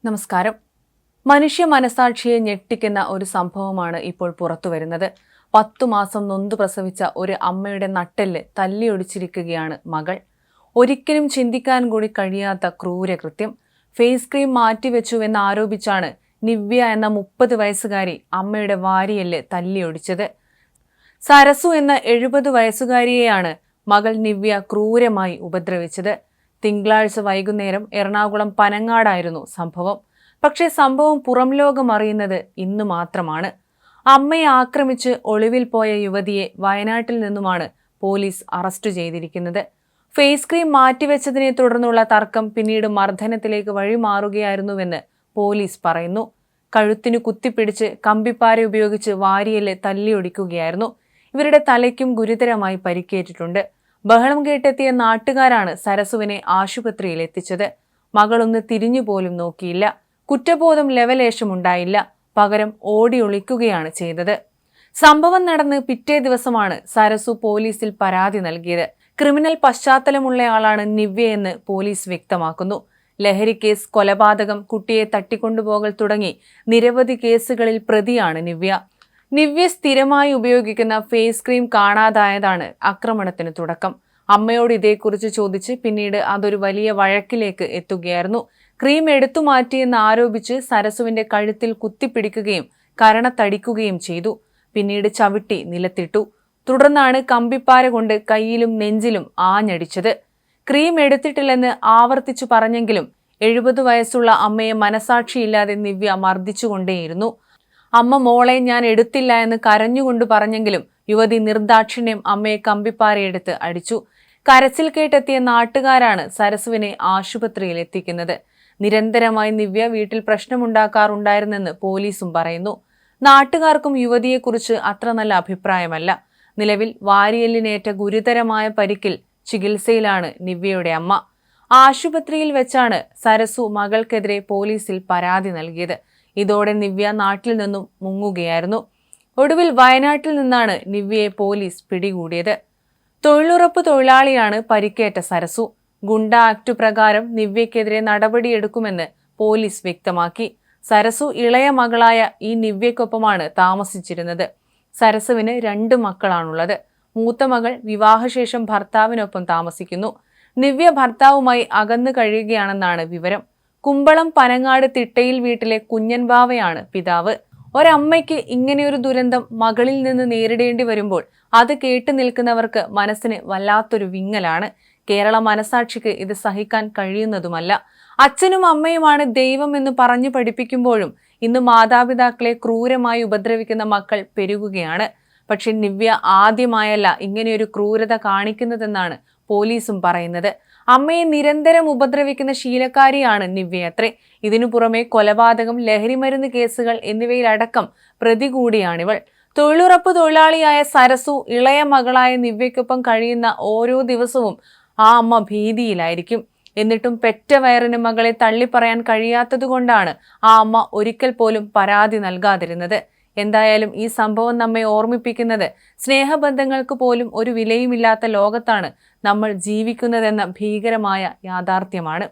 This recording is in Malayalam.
നമസ്കാരം. മനുഷ്യ മനസാക്ഷിയെ ഞെട്ടിക്കുന്ന ഒരു സംഭവമാണ് ഇപ്പോൾ പുറത്തുവരുന്നത്. 10 മാസം നൊന്തു പ്രസവിച്ച ഒരു അമ്മയുടെ നട്ടെല്ല് തല്ലിയൊടിച്ചിരിക്കുകയാണ് മകൾ. ഒരിക്കലും ചിന്തിക്കാൻ കൂടി കഴിയാത്ത ക്രൂരകൃത്യം. ഫേസ് ക്രീം മാറ്റിവെച്ചുവെന്നാരോപിച്ചാണ് നിവ്യ എന്ന 30 വയസ്സുകാരി അമ്മയുടെ വാരിയെല്ല് തല്ലിയൊടിച്ചത്. സരസു എന്ന 70 വയസ്സുകാരിയെയാണ് മകൾ നിവ്യ ക്രൂരമായി ഉപദ്രവിച്ചത്. തിങ്കളാഴ്ച വൈകുന്നേരം എറണാകുളം പനങ്ങാടായിരുന്നു സംഭവം. പക്ഷേ സംഭവം പുറം ലോകം അറിയുന്നത് ഇന്നു മാത്രമാണ്. അമ്മയെ ആക്രമിച്ച് ഒളിവിൽ പോയ യുവതിയെ വയനാട്ടിൽ നിന്നുമാണ് പോലീസ് അറസ്റ്റ് ചെയ്തിരിക്കുന്നത്. ഫേസ് ക്രീം മാറ്റിവെച്ചതിനെ തുടർന്നുള്ള തർക്കം പിന്നീട് മർദ്ദനത്തിലേക്ക് വഴിമാറുകയായിരുന്നുവെന്ന് പോലീസ് പറയുന്നു. കഴുത്തിനു കുത്തിപ്പിടിച്ച് കമ്പിപ്പാര ഉപയോഗിച്ച് വാരിയെല്ല് തല്ലിയൊടിക്കുകയായിരുന്നു. ഇവരുടെ തലയ്ക്കും ഗുരുതരമായി പരിക്കേറ്റിട്ടുണ്ട്. ബഹളം കേട്ടെത്തിയ നാട്ടുകാരാണ് സരസുവിനെ ആശുപത്രിയിൽ എത്തിച്ചത്. മകളൊന്ന് തിരിഞ്ഞുപോലും നോക്കിയില്ല. കുറ്റബോധം ലെവലേശമുണ്ടായില്ല. പകരം ഓടി ഒളിക്കുകയാണ് ചെയ്തത്. സംഭവം നടന്ന് പിറ്റേ ദിവസമാണ് സരസു പോലീസിൽ പരാതി നൽകിയത്. ക്രിമിനൽ പശ്ചാത്തലമുള്ളയാളാണ് നിവ്യയെന്ന് പോലീസ് വ്യക്തമാക്കുന്നു. ലഹരി കേസ്, കൊലപാതകം, കുട്ടിയെ തട്ടിക്കൊണ്ടുപോകൽ തുടങ്ങി നിരവധി കേസുകളിൽ പ്രതിയാണ് നിവ്യ. നിവ്യ സ്ഥിരമായി ഉപയോഗിക്കുന്ന ഫേസ് ക്രീം കാണാതായതാണ് ആക്രമണത്തിന് തുടക്കം. അമ്മയോട് ഇതേക്കുറിച്ച് ചോദിച്ച് പിന്നീട് അതൊരു വലിയ വഴക്കിലേക്ക് എത്തുകയായിരുന്നു. ക്രീം എടുത്തു മാറ്റിയെന്ന് ആരോപിച്ച് സരസുവിന്റെ കഴുത്തിൽ കുത്തിപ്പിടിക്കുകയും കരണത്തടിക്കുകയും ചെയ്തു. പിന്നീട് ചവിട്ടി നിലത്തിട്ടു. തുടർന്നാണ് കമ്പിപ്പാര കൊണ്ട് കൈയിലും നെഞ്ചിലും ആഞ്ഞടിച്ചത്. ക്രീം എടുത്തിട്ടില്ലെന്ന് ആവർത്തിച്ചു പറഞ്ഞെങ്കിലും 70 വയസ്സുള്ള അമ്മയെ മനസാക്ഷിയില്ലാതെ നിവ്യ മർദ്ദിച്ചുകൊണ്ടേയിരുന്നു. അമ്മ മോളെ ഞാൻ എടുത്തില്ല എന്ന് കരഞ്ഞുകൊണ്ട് പറഞ്ഞെങ്കിലും യുവതി നിർദാക്ഷിണ്യം അമ്മയെ കമ്പിപ്പാരയെടുത്ത് അടിച്ചു. കരച്ചിൽ കേട്ടെത്തിയ നാട്ടുകാരാണ് സരസുവിനെ ആശുപത്രിയിൽ എത്തിക്കുന്നത്. നിരന്തരമായി നിവ്യ വീട്ടിൽ പ്രശ്നമുണ്ടാക്കാറുണ്ടായിരുന്നെന്ന് പോലീസും പറയുന്നു. നാട്ടുകാർക്കും യുവതിയെക്കുറിച്ച് അത്ര നല്ല അഭിപ്രായമല്ല. നിലവിൽ വാരിയെല്ലിനേറ്റ ഗുരുതരമായ പരിക്കിൽ ചികിത്സയിലാണ് നിവ്യയുടെ അമ്മ. ആശുപത്രിയിൽ വെച്ചാണ് സരസു മകൾക്കെതിരെ പോലീസിൽ പരാതി നൽകിയത്. ഇതോടെ നിവ്യ നാട്ടിൽ നിന്നും മുങ്ങുകയായിരുന്നു. ഒടുവിൽ വയനാട്ടിൽ നിന്നാണ് നിവ്യയെ പോലീസ് പിടികൂടിയത്. തൊഴിലുറപ്പ് തൊഴിലാളിയാണ് പരിക്കേറ്റ സരസു. ഗുണ്ട ആക്ട് പ്രകാരം നിവ്യക്കെതിരെ നടപടിയെടുക്കുമെന്ന് പോലീസ് വ്യക്തമാക്കി. സരസു ഇളയ മകളായ ഈ നിവ്യക്കൊപ്പമാണ് താമസിച്ചിരുന്നത്. സരസുവിന് 2 മക്കളാണുള്ളത്. മൂത്ത മകൾ വിവാഹശേഷം ഭർത്താവിനൊപ്പം താമസിക്കുന്നു. നിവ്യ ഭർത്താവുമായി അകന്നു കഴിയുകയാണെന്നാണ് വിവരം. കുമ്പളം പനങ്ങാട് തിട്ടയിൽ വീട്ടിലെ കുഞ്ഞൻ ബാവയാണ് പിതാവ്. ഒരമ്മയ്ക്ക് ഇങ്ങനെയൊരു ദുരന്തം മകളിൽ നിന്ന് നേരിടേണ്ടി വരുമ്പോൾ അത് കേട്ടു നിൽക്കുന്നവർക്ക് മനസ്സിന് വല്ലാത്തൊരു വിങ്ങലാണ്. കേരള മനസാക്ഷിക്ക് ഇത് സഹിക്കാൻ കഴിയുന്നതുമല്ല. അച്ഛനും അമ്മയുമാണ് ദൈവം എന്ന് പറഞ്ഞു പഠിപ്പിക്കുമ്പോഴും ഇന്ന് മാതാപിതാക്കളെ ക്രൂരമായി ഉപദ്രവിക്കുന്ന മക്കൾ പെരുകുകയാണ്. പക്ഷെ നിവ്യ ആദ്യമായല്ല ഇങ്ങനെയൊരു ക്രൂരത കാണിക്കുന്നതെന്നാണ് പോലീസും പറയുന്നത്. അമ്മയെ നിരന്തരം ഉപദ്രവിക്കുന്ന ശീലക്കാരിയാണ് നിവ്യയത്രേ. ഇതിനു പുറമെ കൊലപാതകം, ലഹരിമരുന്ന് കേസുകൾ എന്നിവയിലടക്കം പ്രതി കൂടിയാണിവൾ. തൊഴിലുറപ്പ് തൊഴിലാളിയായ സരസു ഇളയ മകളായ നിവ്യയ്ക്കൊപ്പം കഴിയുന്ന ഓരോ ദിവസവും ആ അമ്മ ഭീതിയിലായിരിക്കും. എന്നിട്ടും പെറ്റ വയറിന് മകളെ തള്ളിപ്പറയാൻ കഴിയാത്തതുകൊണ്ടാണ് ആ അമ്മ ഒരിക്കൽ പോലും പരാതി നൽകാതിരുന്നത്. എന്തായാലും ഈ സംഭവം നമ്മെ ഓർമ്മിപ്പിക്കുന്നത് സ്നേഹബന്ധങ്ങൾക്ക് പോലും ഒരു വിലയുമില്ലാത്ത ലോകത്താണ് നമ്മൾ ജീവിക്കുന്നതെന്ന ഭീകരമായ യാഥാർത്ഥ്യമാണ്.